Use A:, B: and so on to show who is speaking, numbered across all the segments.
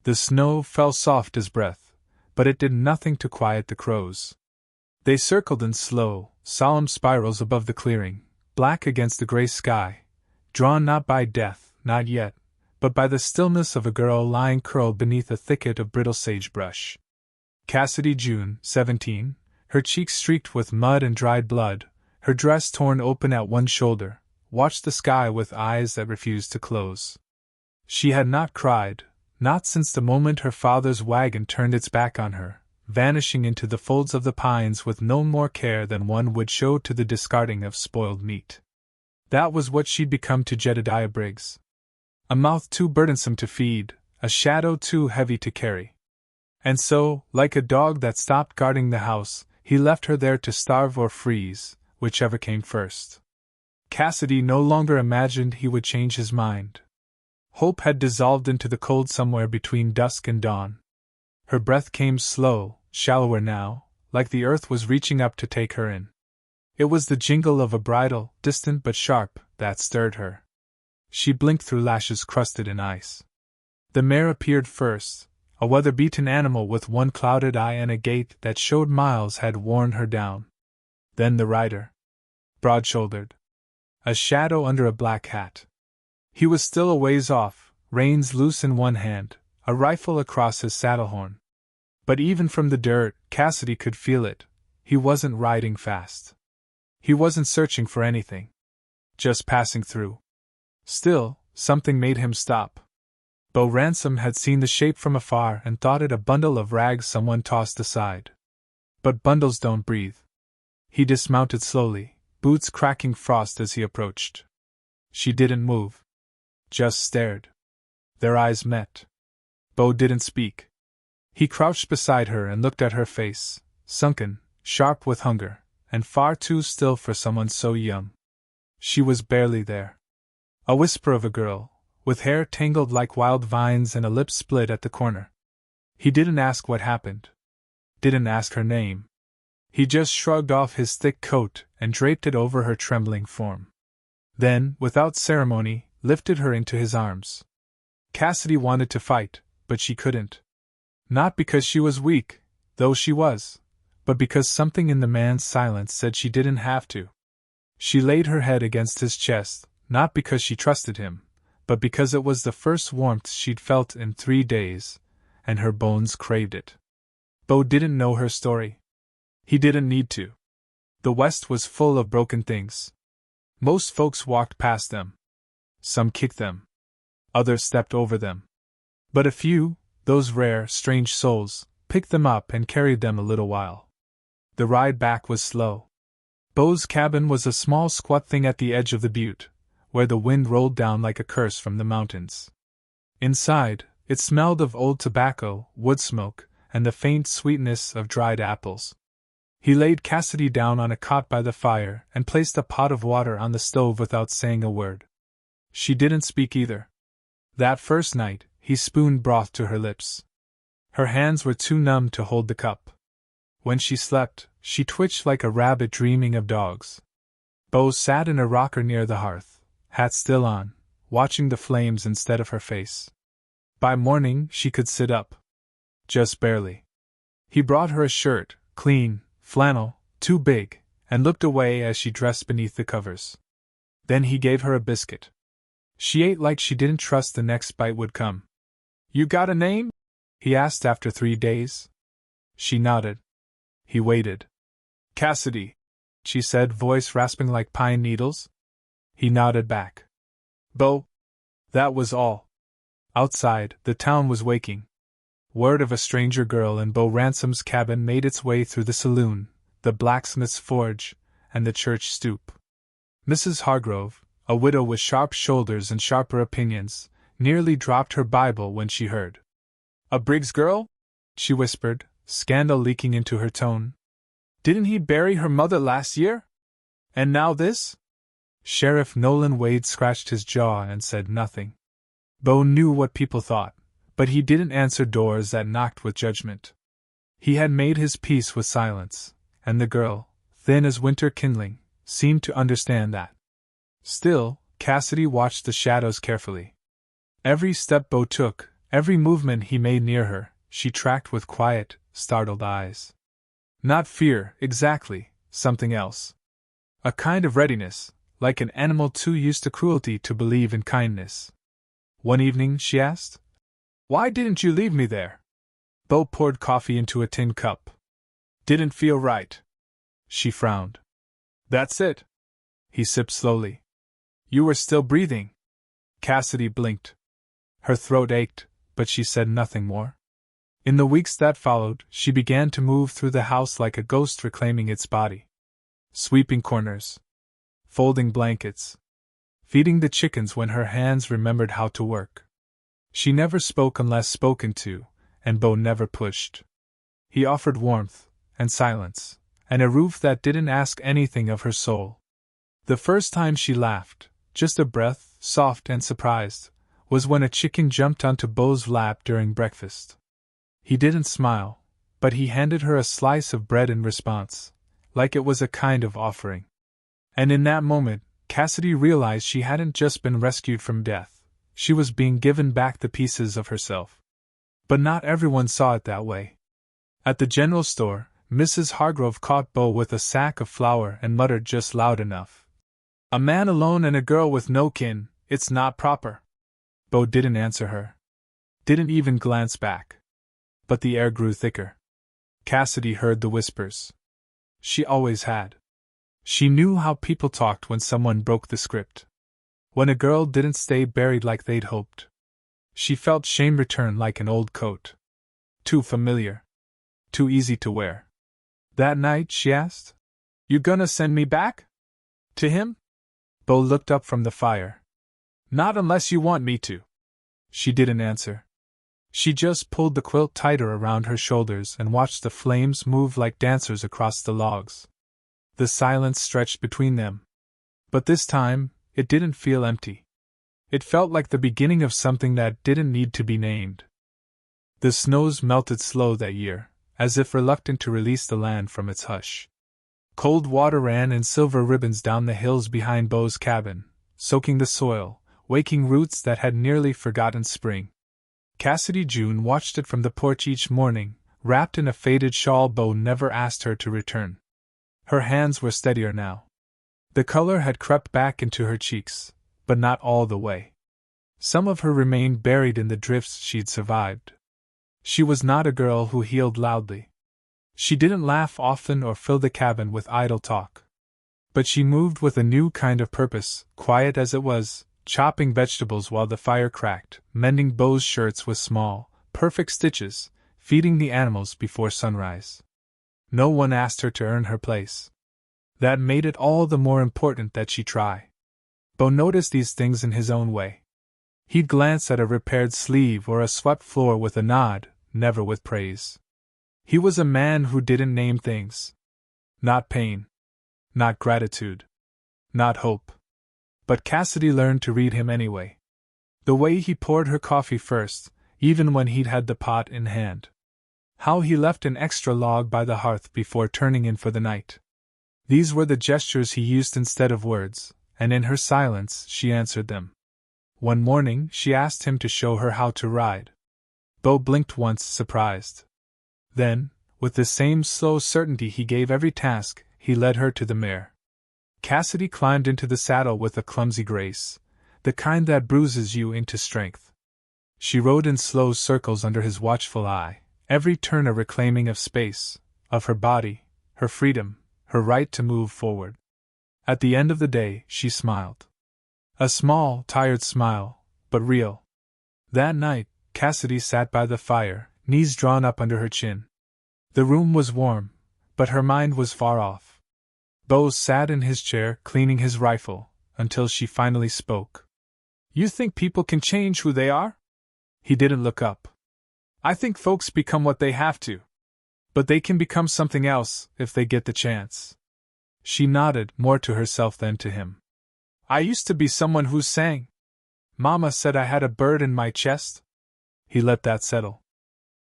A: The snow fell soft as breath, but it did nothing to quiet the crows. They circled in slow, solemn spirals above the clearing, black against the gray sky, drawn not by death, not yet, but by the stillness of a girl lying curled beneath a thicket of brittle sagebrush. Cassidy June, 17, her cheeks streaked with mud and dried blood, her dress torn open at one shoulder, watched the sky with eyes that refused to close. She had not cried, not since the moment her father's wagon turned its back on her, vanishing into the folds of the pines with no more care than one would show to the discarding of spoiled meat. That was what she'd become to Jedediah Briggs. A mouth too burdensome to feed, a shadow too heavy to carry. And so, like a dog that stopped guarding the house, he left her there to starve or freeze, whichever came first. Cassidy no longer imagined he would change his mind. Hope had dissolved into the cold somewhere between dusk and dawn. Her breath came slow, shallower now, like the earth was reaching up to take her in. It was the jingle of a bridle, distant but sharp, that stirred her. She blinked through lashes crusted in ice. The mare appeared first, a weather-beaten animal with one clouded eye and a gait that showed miles had worn her down. Then the rider. Broad-shouldered. A shadow under a black hat. He was still a ways off, reins loose in one hand, a rifle across his saddle-horn. But even from the dirt, Cassidy could feel it. He wasn't riding fast. He wasn't searching for anything. Just passing through. Still, something made him stop. Bo Ransom had seen the shape from afar and thought it a bundle of rags someone tossed aside. But bundles don't breathe. He dismounted slowly, boots cracking frost as he approached. She didn't move. Just stared. Their eyes met. Bo didn't speak. He crouched beside her and looked at her face, sunken, sharp with hunger, and far too still for someone so young. She was barely there. A whisper of a girl, with hair tangled like wild vines and a lip split at the corner. He didn't ask what happened. Didn't ask her name. He just shrugged off his thick coat and draped it over her trembling form. Then, without ceremony, lifted her into his arms. Cassidy wanted to fight, but she couldn't. Not because she was weak, though she was, but because something in the man's silence said she didn't have to. She laid her head against his chest, not because she trusted him, but because it was the first warmth she'd felt in 3 days, and her bones craved it. Bo didn't know her story. He didn't need to. The West was full of broken things. Most folks walked past them. Some kicked them. Others stepped over them. But a few, those rare, strange souls, picked them up and carried them a little while. The ride back was slow. Bo's cabin was a small squat thing at the edge of the butte, where the wind rolled down like a curse from the mountains. Inside, it smelled of old tobacco, wood smoke, and the faint sweetness of dried apples. He laid Cassidy down on a cot by the fire and placed a pot of water on the stove without saying a word. She didn't speak either. That first night, he spooned broth to her lips. Her hands were too numb to hold the cup. When she slept, she twitched like a rabbit dreaming of dogs. Bo sat in a rocker near the hearth, hat still on, watching the flames instead of her face. By morning, she could sit up. Just barely. He brought her a shirt, clean, flannel, too big, and looked away as she dressed beneath the covers. Then he gave her a biscuit. She ate like she didn't trust the next bite would come. "You got a name?" he asked after 3 days. She nodded. He waited. "Cassidy," she said, voice rasping like pine needles. He nodded back. "Bo." That was all. Outside, the town was waking. Word of a stranger girl in Bo Ransom's cabin made its way through the saloon, the blacksmith's forge, and the church stoop. Mrs. Hargrove, a widow with sharp shoulders and sharper opinions, nearly dropped her Bible when she heard. "A Briggs girl?" she whispered, scandal leaking into her tone. "Didn't he bury her mother last year? And now this?" Sheriff Nolan Wade scratched his jaw and said nothing. Bo knew what people thought, but he didn't answer doors that knocked with judgment. He had made his peace with silence, and the girl, thin as winter kindling, seemed to understand that. Still, Cassidy watched the shadows carefully. Every step Bo took, Every movement he made near her, she tracked with quiet, startled eyes. Not fear, exactly, something else. A kind of readiness, like an animal too used to cruelty to believe in kindness. One evening, she asked, "Why didn't you leave me there?" Bo poured coffee into a tin cup. "Didn't feel right." She frowned. "That's it." He sipped slowly. "You were still breathing." Cassidy blinked. Her throat ached, but she said nothing more. In the weeks that followed, she began to move through the house like a ghost reclaiming its body. Sweeping corners. Folding blankets. Feeding the chickens when her hands remembered how to work. She never spoke unless spoken to, and Bo never pushed. He offered warmth, and silence, and a roof that didn't ask anything of her soul. The first time she laughed, just a breath, soft and surprised, was when a chicken jumped onto Bo's lap during breakfast. He didn't smile, but he handed her a slice of bread in response, like it was a kind of offering. And in that moment, Cassidy realized she hadn't just been rescued from death, she was being given back the pieces of herself. But not everyone saw it that way. At the general store, Mrs. Hargrove caught Bo with a sack of flour and muttered just loud enough, "A man alone and a girl with no kin, it's not proper." Bo didn't answer her. Didn't even glance back. But the air grew thicker. Cassidy heard the whispers. She always had. She knew how people talked when someone broke the script. When a girl didn't stay buried like they'd hoped. She felt shame return like an old coat. Too familiar. Too easy to wear. That night, she asked, "You gonna send me back? To him?" Bo looked up from the fire. "Not unless you want me to." She didn't answer. She just pulled the quilt tighter around her shoulders and watched the flames move like dancers across the logs. The silence stretched between them. But this time, it didn't feel empty. It felt like the beginning of something that didn't need to be named. The snows melted slow that year, as if reluctant to release the land from its hush. Cold water ran in silver ribbons down the hills behind Bo's cabin, soaking the soil, waking roots that had nearly forgotten spring. Cassidy June watched it from the porch each morning, wrapped in a faded shawl Bo never asked her to return. Her hands were steadier now. The color had crept back into her cheeks, but not all the way. Some of her remained buried in the drifts she'd survived. She was not a girl who healed loudly. She didn't laugh often or fill the cabin with idle talk. But she moved with a new kind of purpose, quiet as it was, chopping vegetables while the fire cracked, mending Bo's shirts with small, perfect stitches, feeding the animals before sunrise. No one asked her to earn her place. That made it all the more important that she try. Bo noticed these things in his own way. He'd glance at a repaired sleeve or a swept floor with a nod, never with praise. He was a man who didn't name things. Not pain. Not gratitude. Not hope. But Cassidy learned to read him anyway. The way he poured her coffee first, even when he'd had the pot in hand. How he left an extra log by the hearth before turning in for the night. These were the gestures he used instead of words, and in her silence she answered them. One morning she asked him to show her how to ride. Bo blinked once, surprised. Then, with the same slow certainty he gave every task, he led her to the mare. Cassidy climbed into the saddle with a clumsy grace, the kind that bruises you into strength. She rode in slow circles under his watchful eye, every turn a reclaiming of space, of her body, her freedom, her right to move forward. At the end of the day, she smiled. A small, tired smile, but real. That night, Cassidy sat by the fire, knees drawn up under her chin. The room was warm, but her mind was far off. Bo sat in his chair, cleaning his rifle, until she finally spoke. "You think people can change who they are?" He didn't look up. "I think folks become what they have to. But they can become something else, if they get the chance." She nodded, more to herself than to him. "I used to be someone who sang. Mama said I had a bird in my chest." He let that settle.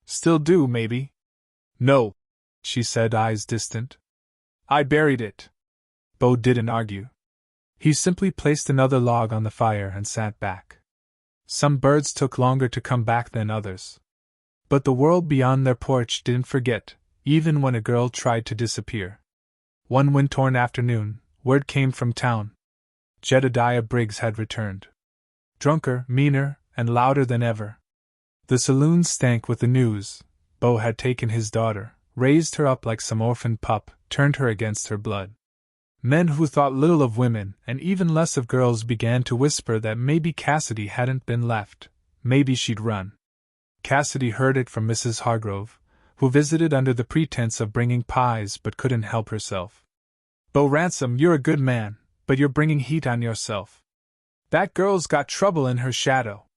A: "Still do, maybe." "No," she said, eyes distant. "I buried it." Bo didn't argue. He simply placed another log on the fire and sat back. Some birds took longer to come back than others. But the world beyond their porch didn't forget, even when a girl tried to disappear. One wind-torn afternoon, word came from town. Jedediah Briggs had returned. Drunker, meaner, and louder than ever. The saloons stank with the news. Beau had taken his daughter, raised her up like some orphan pup, turned her against her blood. Men who thought little of women and even less of girls began to whisper that maybe Cassidy hadn't been left, maybe she'd run. Cassidy heard it from Mrs. Hargrove, who visited under the pretense of bringing pies but couldn't help herself. Beau Ransom, you're a good man, but you're bringing heat on yourself. That girl's got trouble in her shadow.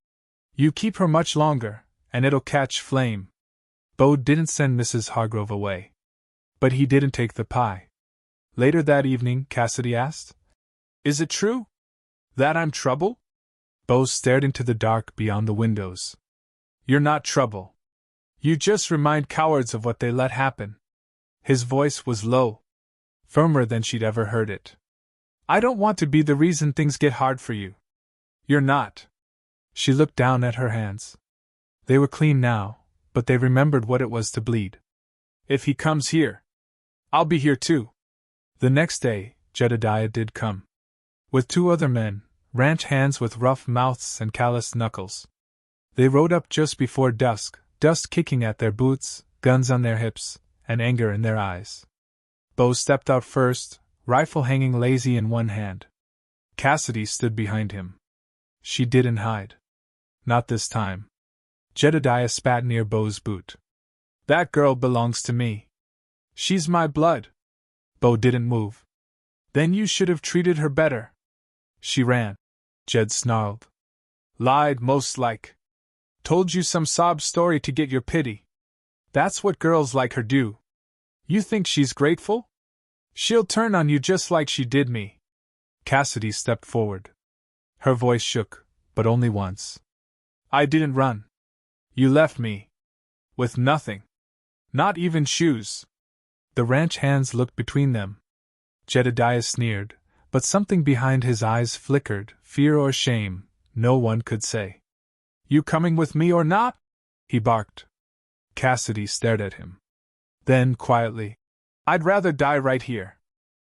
A: You keep her much longer, and it'll catch flame. Beau didn't send Mrs. Hargrove away. But he didn't take the pie. Later that evening, Cassidy asked, "Is it true that I'm trouble?" Beau stared into the dark beyond the windows. "You're not trouble. You just remind cowards of what they let happen." His voice was low, firmer than she'd ever heard it. "I don't want to be the reason things get hard for you. You're not." She looked down at her hands. They were clean now, but they remembered what it was to bleed. "If he comes here, I'll be here too." The next day, Jedediah did come. With 2 other men, ranch hands with rough mouths and calloused knuckles. They rode up just before dusk, dust kicking at their boots, guns on their hips, and anger in their eyes. Beau stepped out first, rifle hanging lazy in one hand. Cassidy stood behind him. She didn't hide. Not this time. Jedediah spat near Beau's boot. "That girl belongs to me. She's my blood." Beau didn't move. "Then you should have treated her better." "She ran," Jed snarled. "Lied, most like. Told you some sob story to get your pity. That's what girls like her do. You think she's grateful? She'll turn on you just like she did me." Cassidy stepped forward. Her voice shook, but only once. "I didn't run. You left me. With nothing. Not even shoes." The ranch hands looked between them. Jedediah sneered, but something behind his eyes flickered, fear or shame, no one could say. "You coming with me or not?" he barked. Cassidy stared at him. Then, quietly, "I'd rather die right here."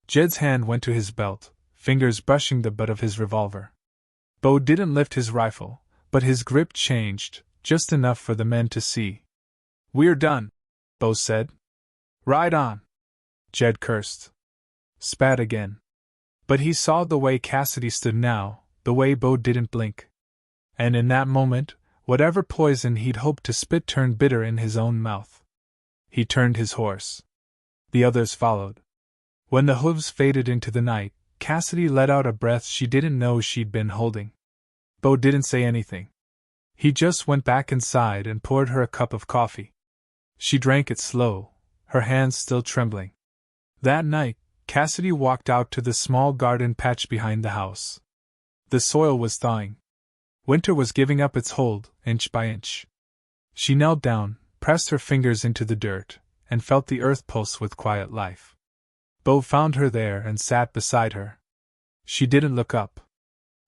A: Jed's hand went to his belt, fingers brushing the butt of his revolver. Beau didn't lift his rifle, but his grip changed, just enough for the men to see. "We're done," Beau said. "Ride on." Jed cursed. Spat again. But he saw the way Cassidy stood now, the way Beau didn't blink. And in that moment, whatever poison he'd hoped to spit turned bitter in his own mouth. He turned his horse. The others followed. When the hooves faded into the night, Cassidy let out a breath she didn't know she'd been holding. Beau didn't say anything. He just went back inside and poured her a cup of coffee. She drank it slow, her hands still trembling. That night, Cassidy walked out to the small garden patch behind the house. The soil was thawing. Winter was giving up its hold, inch by inch. She knelt down, pressed her fingers into the dirt, and felt the earth pulse with quiet life. Beau found her there and sat beside her. She didn't look up.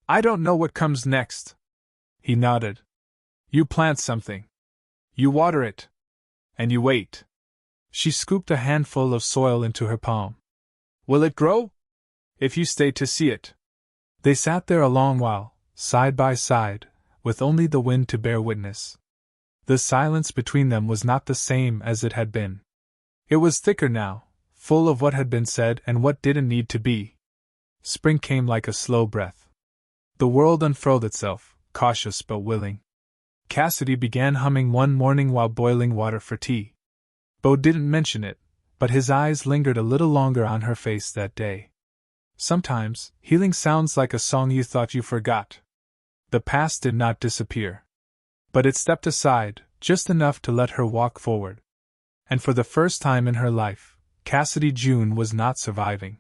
A: "I don't know what comes next." He nodded. "You plant something. You water it. And you wait." She scooped a handful of soil into her palm. "Will it grow? If you stay to see it." They sat there a long while, side by side, with only the wind to bear witness. The silence between them was not the same as it had been. It was thicker now, full of what had been said and what didn't need to be. Spring came like a slow breath. The world unfurled itself, cautious but willing. Cassidy began humming one morning while boiling water for tea. Beau didn't mention it, but his eyes lingered a little longer on her face that day. Sometimes, healing sounds like a song you thought you forgot. The past did not disappear. But it stepped aside, just enough to let her walk forward. And for the first time in her life, Cassidy June was not surviving.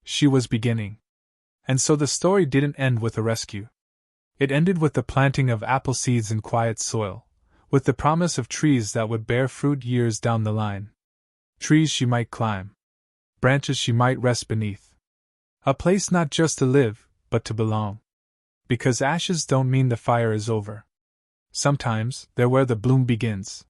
A: She was beginning. And so the story didn't end with a rescue. It ended with the planting of apple seeds in quiet soil, with the promise of trees that would bear fruit years down the line. Trees she might climb. Branches she might rest beneath. A place not just to live, but to belong. Because ashes don't mean the fire is over. Sometimes they're where the bloom begins.